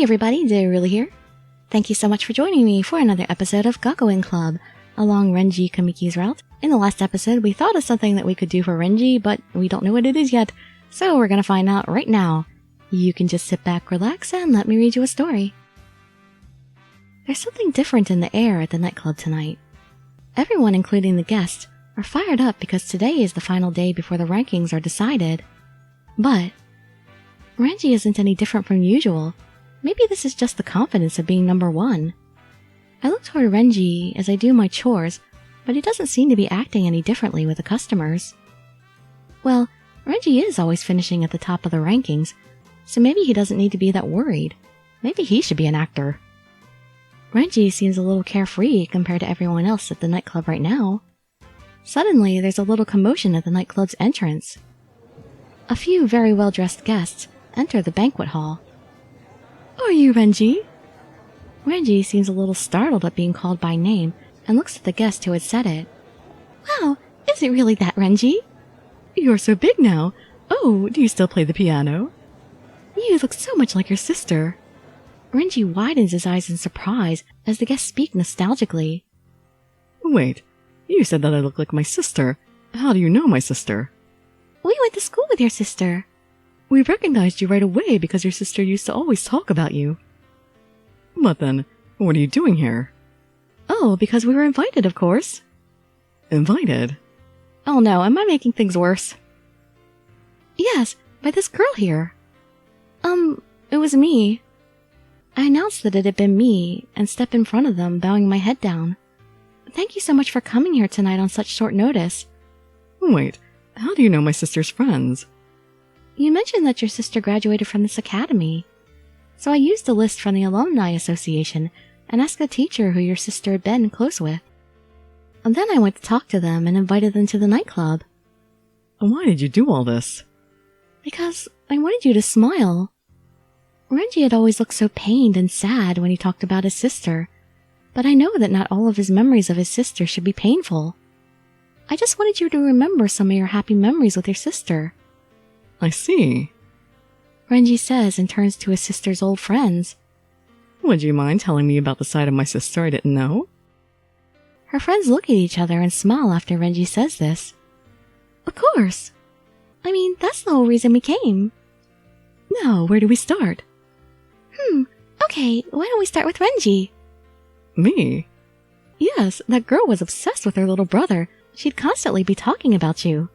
Hey everybody, Dirili here. Thank you so much for joining me for another episode of Gakuen Club, along Renji Kamiki's route. In the last episode, we thought of something that we could do for Renji, but we don't know what it is yet, so we're gonna find out right now. You can just sit back, relax, and let me read you a story. There's something different in the air at the nightclub tonight. Everyone, including the guests, are fired up because today is the final day before the rankings are decided. But Renji isn't any different from usual. Maybe this is just the confidence of being number one. I look toward Renji as I do my chores, but he doesn't seem to be acting any differently with the customers. Well, Renji is always finishing at the top of the rankings, so maybe he doesn't need to be that worried. Maybe he should be an actor. Renji seems a little carefree compared to everyone else at the nightclub right now. Suddenly, there's a little commotion at the nightclub's entrance. A few very well-dressed guests enter the banquet hall. Are you Renji? Renji seems a little startled at being called by name and looks at the guest who had said it. Wow, is it really that Renji? You're so big now. Oh, do you still play the piano? You look so much like your sister. Renji widens his eyes in surprise as the guests speak nostalgically. Wait, you said that I look like my sister. How do you know my sister? We went to school with your sister. We recognized you right away because your sister used to always talk about you. But then, what are you doing here? Oh, because we were invited, of course. Invited? Oh no, am I making things worse? Yes, by this girl here. It was me. I announced that it had been me and stepped in front of them, bowing my head down. Thank you so much for coming here tonight on such short notice. Wait, how do you know my sister's friends? You mentioned that your sister graduated from this academy. So I used a list from the Alumni Association and asked the teacher who your sister had been close with. And then I went to talk to them and invited them to the nightclub. Why did you do all this? Because I wanted you to smile. Renji had always looked so pained and sad when he talked about his sister, but I know that not all of his memories of his sister should be painful. I just wanted you to remember some of your happy memories with your sister. I see. Renji says and turns to his sister's old friends. Would you mind telling me about the side of my sister I didn't know? Her friends look at each other and smile after Renji says this. Of course. I mean, that's the whole reason we came. Now, where do we start? Okay, why don't we start with Renji? Me? Yes, that girl was obsessed with her little brother. She'd constantly be talking about you.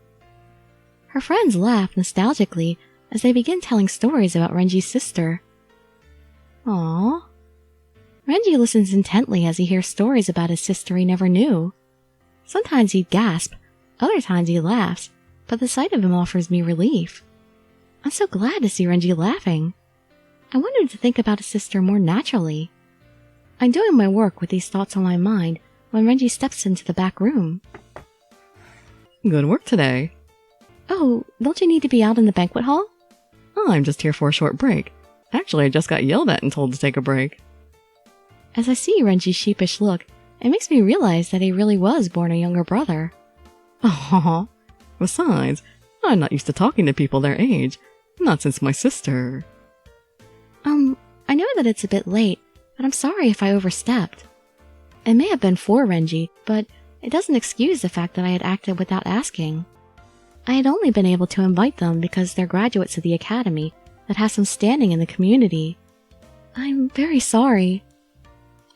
Her friends laugh nostalgically as they begin telling stories about Renji's sister. Aww. Renji listens intently as he hears stories about his sister he never knew. Sometimes he'd gasp, other times he laughs, but the sight of him offers me relief. I'm so glad to see Renji laughing. I want him to think about his sister more naturally. I'm doing my work with these thoughts on my mind when Renji steps into the back room. Good work today. Oh, don't you need to be out in the banquet hall? Oh, I'm just here for a short break. Actually, I just got yelled at and told to take a break. As I see Renji's sheepish look, it makes me realize that he really was born a younger brother. Aww. Besides, I'm not used to talking to people their age. Not since my sister. I know that it's a bit late, but I'm sorry if I overstepped. It may have been for Renji, but it doesn't excuse the fact that I had acted without asking. I had only been able to invite them because they're graduates of the academy that has some standing in the community. I'm very sorry.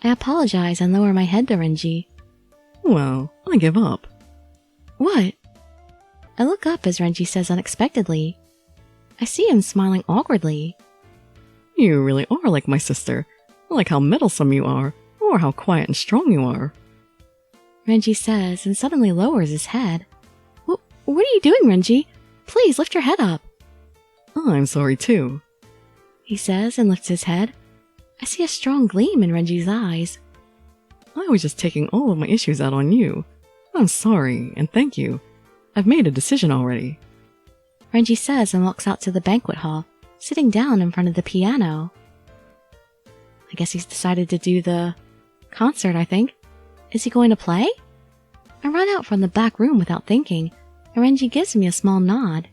I apologize and lower my head to Renji. Well, I give up. What? I look up as Renji says unexpectedly. I see him smiling awkwardly. You really are like my sister. Like how meddlesome you are, or how quiet and strong you are. Renji says and suddenly lowers his head. What are you doing, Renji? Please lift your head up. I'm sorry too, he says and lifts his head. I see a strong gleam in Renji's eyes. I was just taking all of my issues out on you. I'm sorry, and thank you. I've made a decision already. Renji says and walks out to the banquet hall, sitting down in front of the piano. I guess he's decided to do the concert, I think. Is he going to play? I run out from the back room without thinking, and Renji gives me a small nod.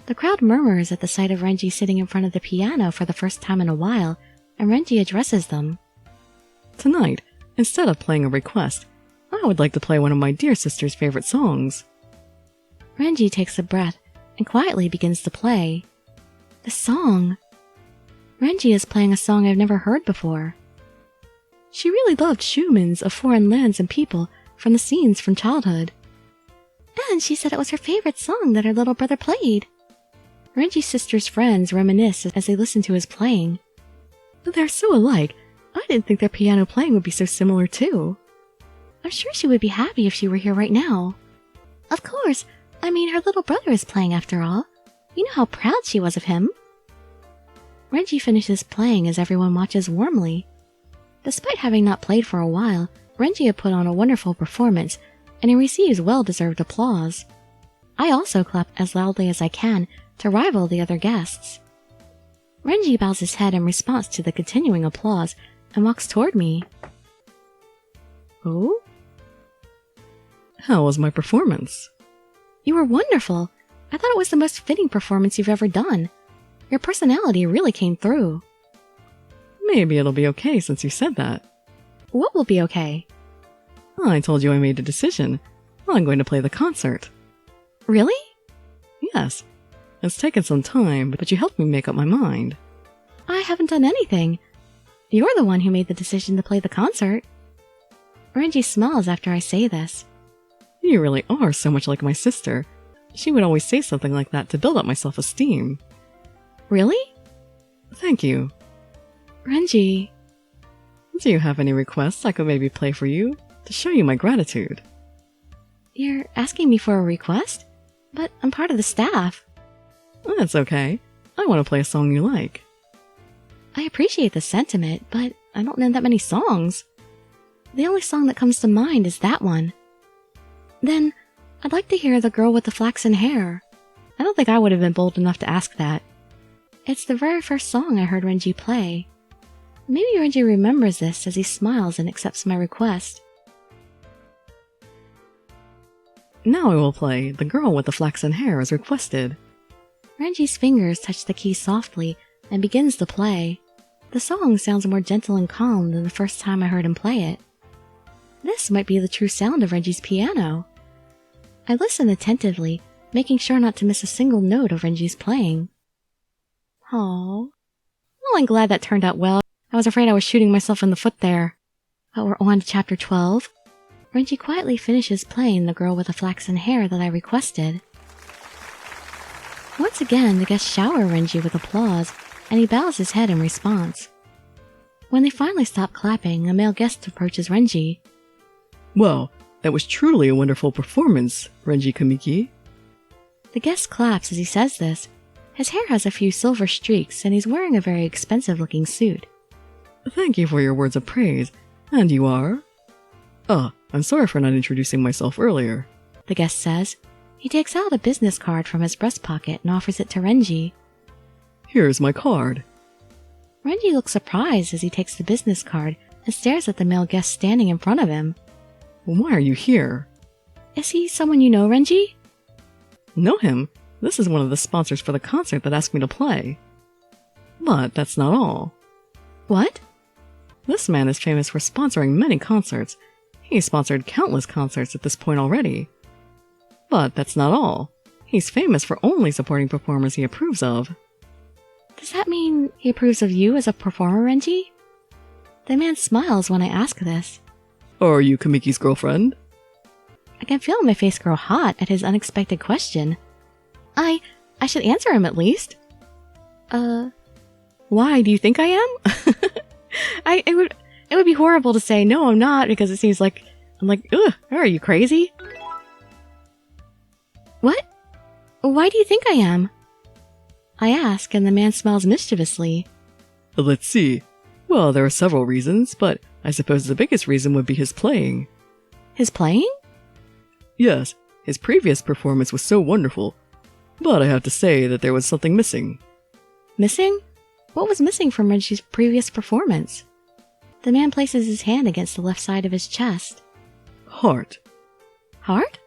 The crowd murmurs at the sight of Renji sitting in front of the piano for the first time in a while, and Renji addresses them. Tonight, instead of playing a request, I would like to play one of my dear sister's favorite songs. Renji takes a breath and quietly begins to play. The song! Renji is playing a song I've never heard before. She really loved Schumann's Of Foreign Lands and People from the scenes from childhood. And she said it was her favorite song that her little brother played. Renji's sister's friends reminisce as they listen to his playing. They're so alike, I didn't think their piano playing would be so similar too. I'm sure she would be happy if she were here right now. Of course, I mean her little brother is playing after all. You know how proud she was of him. Renji finishes playing as everyone watches warmly. Despite having not played for a while, Renji had put on a wonderful performance, and he receives well-deserved applause. I also clap as loudly as I can to rival the other guests. Renji bows his head in response to the continuing applause and walks toward me. Oh? How was my performance? You were wonderful. I thought it was the most fitting performance you've ever done. Your personality really came through. Maybe it'll be okay since you said that. What will be okay? I told you I made a decision. I'm going to play the concert. Really? Yes. It's taken some time, but you helped me make up my mind. I haven't done anything. You're the one who made the decision to play the concert. Renji smiles after I say this. You really are so much like my sister. She would always say something like that to build up my self-esteem. Really? Thank you. Renji... Do you have any requests I could maybe play for you, to show you my gratitude? You're asking me for a request? But I'm part of the staff. That's okay. I want to play a song you like. I appreciate the sentiment, but I don't know that many songs. The only song that comes to mind is that one. Then, I'd like to hear The Girl with the Flaxen Hair. I don't think I would have been bold enough to ask that. It's the very first song I heard Renji play. Maybe Renji remembers this as he smiles and accepts my request. Now I will play The Girl with the Flaxen Hair as requested. Renji's fingers touch the key softly and begins to play. The song sounds more gentle and calm than the first time I heard him play it. This might be the true sound of Renji's piano. I listen attentively, making sure not to miss a single note of Renji's playing. Aww. Well, I'm glad that turned out well. I was afraid I was shooting myself in the foot there. But we're on to chapter 12. Renji quietly finishes playing The Girl with the Flaxen Hair that I requested. Once again, the guests shower Renji with applause, and he bows his head in response. When they finally stop clapping, a male guest approaches Renji. Well, that was truly a wonderful performance, Renji Kamiki. The guest claps as he says this. His hair has a few silver streaks, and he's wearing a very expensive-looking suit. Thank you for your words of praise. And you are? I'm sorry for not introducing myself earlier. The guest says. He takes out a business card from his breast pocket and offers it to Renji. Here's my card. Renji looks surprised as he takes the business card and stares at the male guest standing in front of him. Why are you here? Is he someone you know, Renji? Know him? This is one of the sponsors for the concert that asked me to play. But that's not all. What? This man is famous for sponsoring many concerts. He's sponsored countless concerts at this point already. But that's not all. He's famous for only supporting performers he approves of. Does that mean he approves of you as a performer, Renji? The man smiles when I ask this. Are you Kamiki's girlfriend? I can feel my face grow hot at his unexpected question. I should answer him at least. Why do you think I am? It would be horrible to say, no, I'm not, because it seems like, I'm like, ugh, are you crazy? What? Why do you think I am? I ask, and the man smiles mischievously. Let's see. Well, there are several reasons, but I suppose the biggest reason would be his playing. His playing? Yes, his previous performance was so wonderful, but I have to say that there was something missing. Missing? What was missing from Renji's previous performance? The man places his hand against the left side of his chest. Heart. Heart?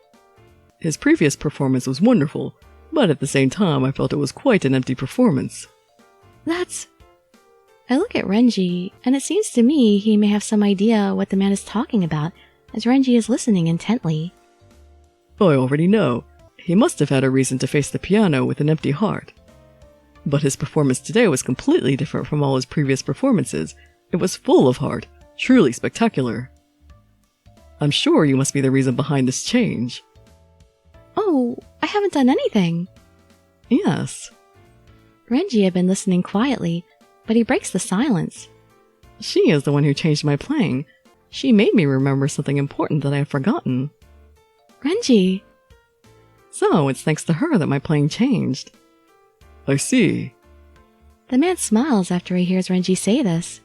His previous performance was wonderful, but at the same time I felt it was quite an empty performance. That's... I look at Renji, and it seems to me he may have some idea what the man is talking about, as Renji is listening intently. I already know. He must have had a reason to face the piano with an empty heart. But his performance today was completely different from all his previous performances. It was full of heart, truly spectacular. I'm sure you must be the reason behind this change. Oh, I haven't done anything. Yes. Renji had been listening quietly, but he breaks the silence. She is the one who changed my playing. She made me remember something important that I had forgotten. Renji! So, it's thanks to her that my playing changed. I see. The man smiles after he hears Renji say this.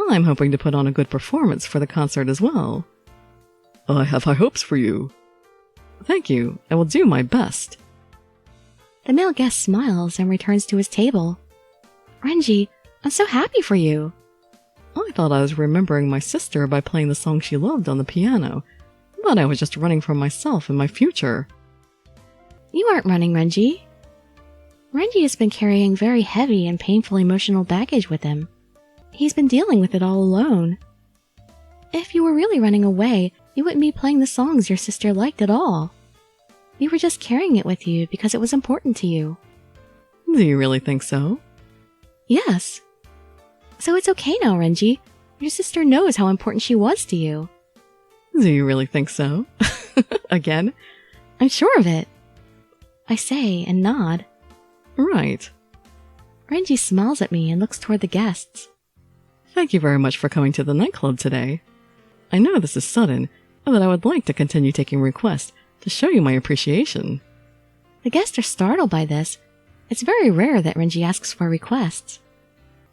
I'm hoping to put on a good performance for the concert as well. I have high hopes for you. Thank you, I will do my best. The male guest smiles and returns to his table. Renji, I'm so happy for you. I thought I was remembering my sister by playing the song she loved on the piano, but I was just running from myself and my future. You aren't running, Renji. Renji has been carrying very heavy and painful emotional baggage with him. He's been dealing with it all alone. If you were really running away, you wouldn't be playing the songs your sister liked at all. You were just carrying it with you because it was important to you. Do you really think so? Yes. So it's okay now, Renji. Your sister knows how important she was to you. Do you really think so? Again? I'm sure of it. I say and nod. Right. Renji smiles at me and looks toward the guests. Thank you very much for coming to the nightclub today. I know this is sudden, but I would like to continue taking requests to show you my appreciation. The guests are startled by this. It's very rare that Renji asks for requests.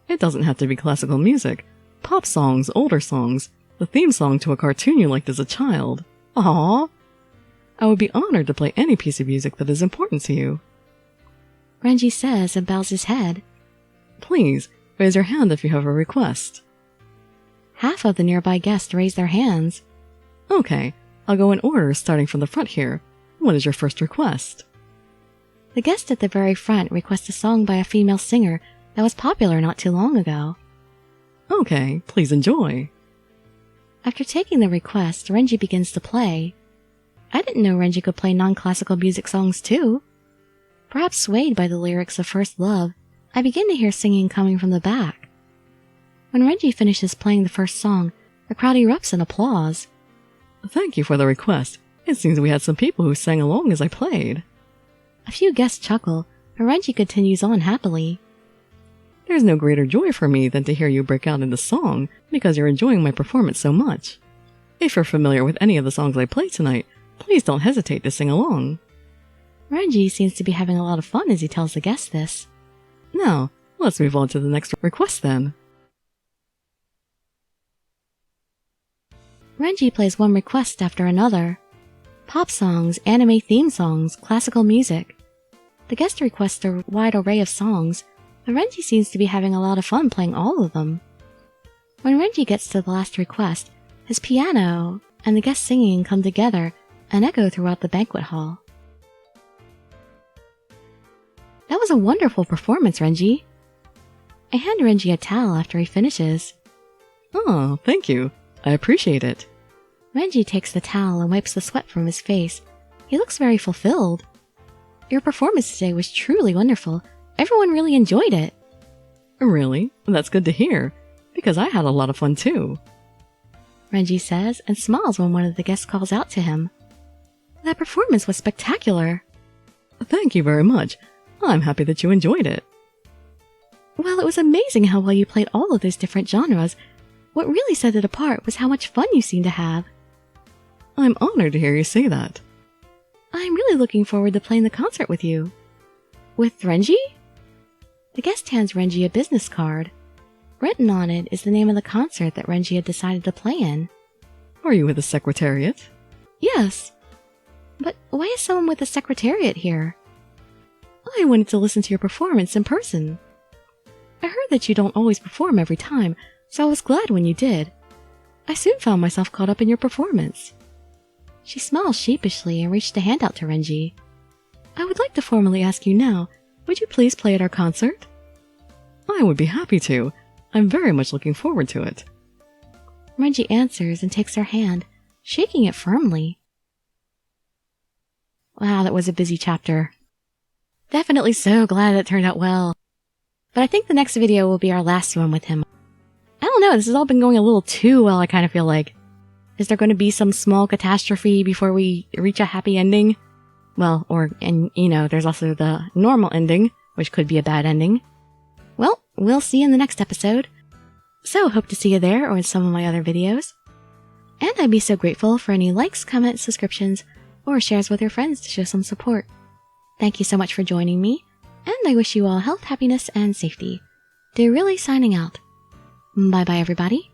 It doesn't have to be classical music. Pop songs, older songs, the theme song to a cartoon you liked as a child. Aww! I would be honored to play any piece of music that is important to you. Renji says and bows his head. Please, raise your hand if you have a request. Half of the nearby guests raise their hands. Okay, I'll go in order starting from the front here. What is your first request? The guest at the very front requests a song by a female singer that was popular not too long ago. Okay, please enjoy. After taking the request, Renji begins to play. I didn't know Renji could play non-classical music songs too. Perhaps swayed by the lyrics of First Love, I begin to hear singing coming from the back. When Renji finishes playing the first song, the crowd erupts in applause. Thank you for the request. It seems we had some people who sang along as I played. A few guests chuckle, but Renji continues on happily. There's no greater joy for me than to hear you break out into song because you're enjoying my performance so much. If you're familiar with any of the songs I play tonight, please don't hesitate to sing along. Renji seems to be having a lot of fun as he tells the guests this. Now, let's move on to the next request then. Renji plays one request after another. Pop songs, anime theme songs, classical music. The guest requests a wide array of songs, but Renji seems to be having a lot of fun playing all of them. When Renji gets to the last request, his piano and the guest singing come together and echo throughout the banquet hall. That was a wonderful performance, Renji. I hand Renji a towel after he finishes. Oh, thank you. I appreciate it. Renji takes the towel and wipes the sweat from his face. He looks very fulfilled. Your performance today was truly wonderful. Everyone really enjoyed it. Really? That's good to hear, because I had a lot of fun too. Renji says and smiles when one of the guests calls out to him. That performance was spectacular. Thank you very much. I'm happy that you enjoyed it. Well, it was amazing how well you played all of those different genres. What really set it apart was how much fun you seemed to have. I'm honored to hear you say that. I'm really looking forward to playing the concert with you. With Renji? The guest hands Renji a business card. Written on it is the name of the concert that Renji had decided to play in. Are you with the Secretariat? Yes. But why is someone with the Secretariat here? I wanted to listen to your performance in person. I heard that you don't always perform every time, so I was glad when you did. I soon found myself caught up in your performance. She smiled sheepishly and reached a hand out to Renji. I would like to formally ask you now, would you please play at our concert? I would be happy to. I'm very much looking forward to it. Renji answers and takes her hand, shaking it firmly. Wow, that was a busy chapter. Definitely so glad it turned out well. But I think the next video will be our last one with him. I don't know, this has all been going a little too well, I kind of feel like. Is there going to be some small catastrophe before we reach a happy ending? Well, there's also the normal ending, which could be a bad ending. Well, we'll see in the next episode. So, hope to see you there or in some of my other videos. And I'd be so grateful for any likes, comments, subscriptions, or shares with your friends to show some support. Thank you so much for joining me, and I wish you all health, happiness, and safety. Dirili signing out. Bye bye everybody.